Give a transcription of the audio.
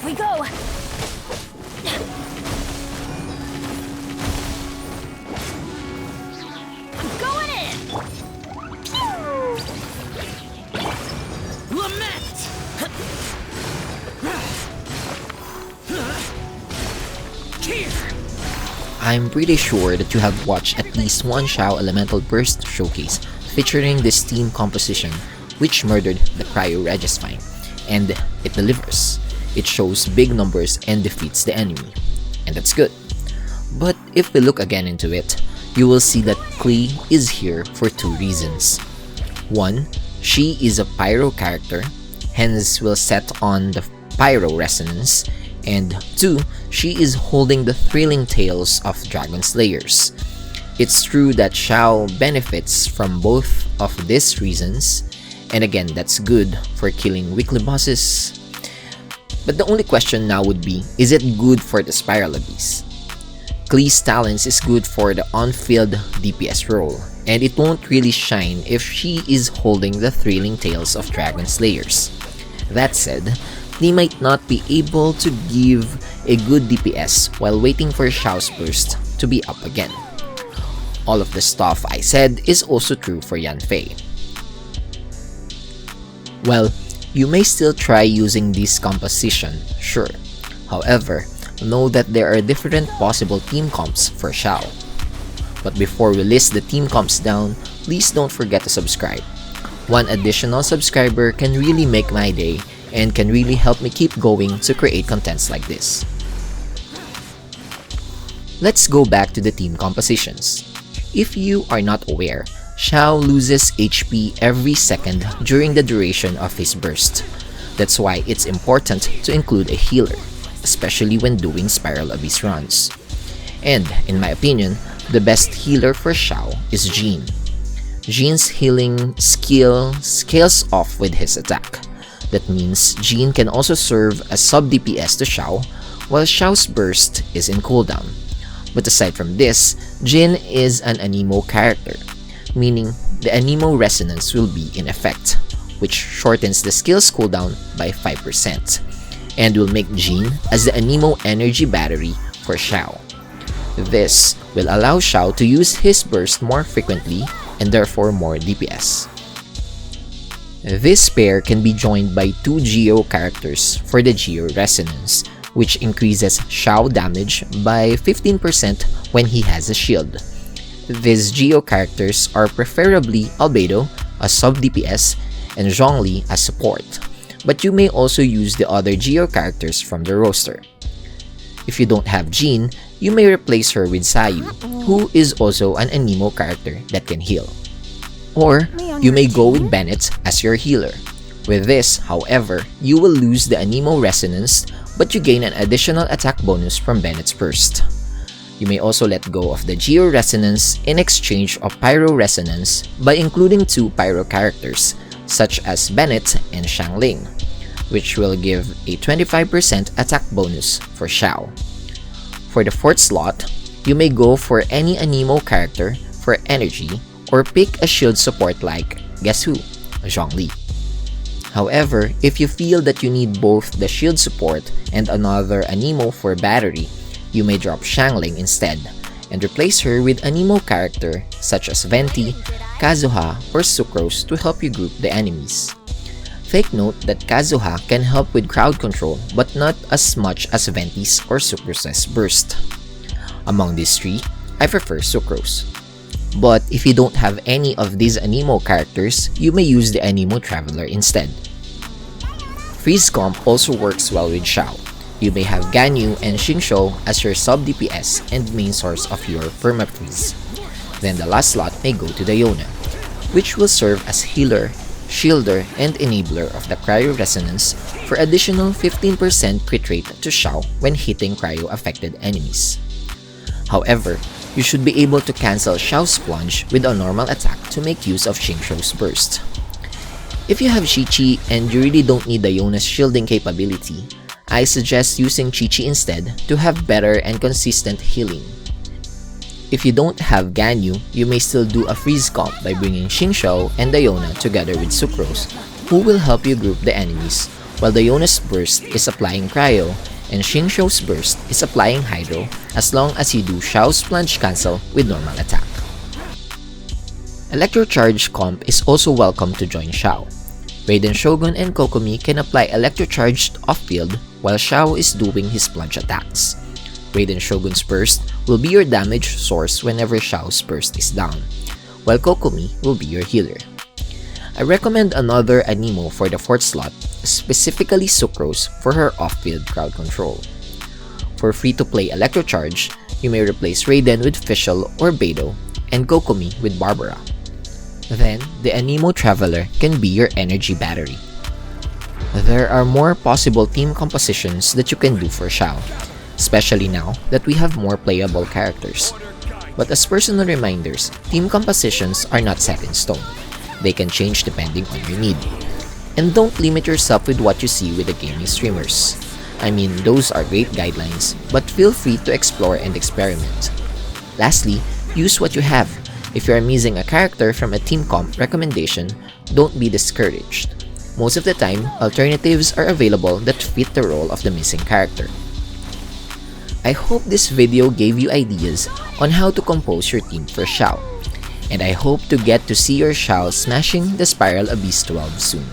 Off we go! I'm going in! Pew! Lament! I'm pretty sure that you have watched at least one Xiao Elemental Burst showcase featuring this team composition which murdered the Cryo Regisfine, and it delivers. It shows big numbers and defeats the enemy, and that's good. But if we look again into it, you will see that Klee is here for two reasons. One, she is a Pyro character, hence will set on the Pyro Resonance, and two, she is holding the thrilling tales of Dragon Slayers. It's true that Xiao benefits from both of these reasons, and again that's good for killing weekly bosses. But the only question now would be, is it good for the Spiral Abyss? Klee's talents is good for the on-field DPS role, and it won't really shine if she is holding the thrilling tales of Dragon Slayers. That said, Klee might not be able to give a good DPS while waiting for Xiao's burst to be up again. All of the stuff I said is also true for Yanfei. Well, you may still try using this composition, sure. However, know that there are different possible team comps for Xiao. But before we list the team comps down, please don't forget to subscribe. One additional subscriber can really make my day and can really help me keep going to create contents like this. Let's go back to the team compositions. If you are not aware, Xiao loses HP every second during the duration of his burst. That's why it's important to include a healer, especially when doing Spiral Abyss runs. And, in my opinion, the best healer for Xiao is Jean. Jean's healing skill scales off with his attack. That means Jean can also serve as sub-DPS to Xiao, while Xiao's burst is in cooldown. But aside from this, Jin is an Anemo character, meaning the Anemo resonance will be in effect, which shortens the skill's cooldown by 5%, and will make Jin as the Anemo energy battery for Xiao. This will allow Xiao to use his burst more frequently and therefore more DPS. This pair can be joined by two Geo characters for the Geo Resonance, which increases Xiao damage by 15% when he has a shield. These Geo characters are preferably Albedo as sub-DPS and Zhongli as support, but you may also use the other Geo characters from the roster. If you don't have Jean, you may replace her with Sayu, who is also an Anemo character that can heal. Or, you may go with Bennett as your healer. With this, however, you will lose the Anemo resonance, but you gain an additional attack bonus from Bennett's burst. You may also let go of the Geo resonance in exchange of Pyro resonance by including two Pyro characters, such as Bennett and Xiangling, which will give a 25% attack bonus for Xiao. For the fourth slot, you may go for any Anemo character for energy, or pick a shield support like, guess who? Zhongli. However, if you feel that you need both the shield support and another Anemo for battery, you may drop Xiangling instead, and replace her with Anemo character such as Venti, Kazuha, or Sucrose to help you group the enemies. Take note that Kazuha can help with crowd control but not as much as Venti's or Sucrose's burst. Among these three, I prefer Sucrose. But if you don't have any of these Anemo characters, you may use the Anemo Traveler instead. Freeze comp also works well with Xiao. You may have Ganyu and Xingqiu as your sub-DPS and main source of your perma-freeze. Then the last slot may go to the Yona, which will serve as healer, shielder, and enabler of the Cryo Resonance for additional 15% crit rate to Xiao when hitting cryo-affected enemies. However, you should be able to cancel Xiao's plunge with a normal attack to make use of Xingqiu's burst. If you have Qiqi and you really don't need the Yona's shielding capability, I suggest using Qiqi instead to have better and consistent healing. If you don't have Ganyu, you may still do a freeze comp by bringing Xingqiu and Diona together with Sucrose, who will help you group the enemies while Diona's burst is applying cryo, and Xingqiu's burst is applying hydro as long as you do Xiao's plunge cancel with normal attack. Electro-charged comp is also welcome to join Xiao. Raiden Shogun and Kokomi can apply Electro-charged off-field while Xiao is doing his plunge attacks. Raiden Shogun's burst will be your damage source whenever Xiao's burst is down, while Kokomi will be your healer. I recommend another Anemo for the 4th slot, specifically Sucrose for her off-field crowd control. For free-to-play Electro-charge, you may replace Raiden with Fischl or Beidou, and Kokomi with Barbara. Then, the Anemo Traveler can be your energy battery. There are more possible team compositions that you can do for Xiao, especially now that we have more playable characters. But as personal reminders, team compositions are not set in stone. They can change depending on your need. And don't limit yourself with what you see with the gaming streamers. I mean, those are great guidelines, but feel free to explore and experiment. Lastly, use what you have. If you are missing a character from a team comp recommendation, don't be discouraged. Most of the time, alternatives are available that fit the role of the missing character. I hope this video gave you ideas on how to compose your team for Xiao, and I hope to get to see your Xiao smashing the Spiral Abyss 12 soon.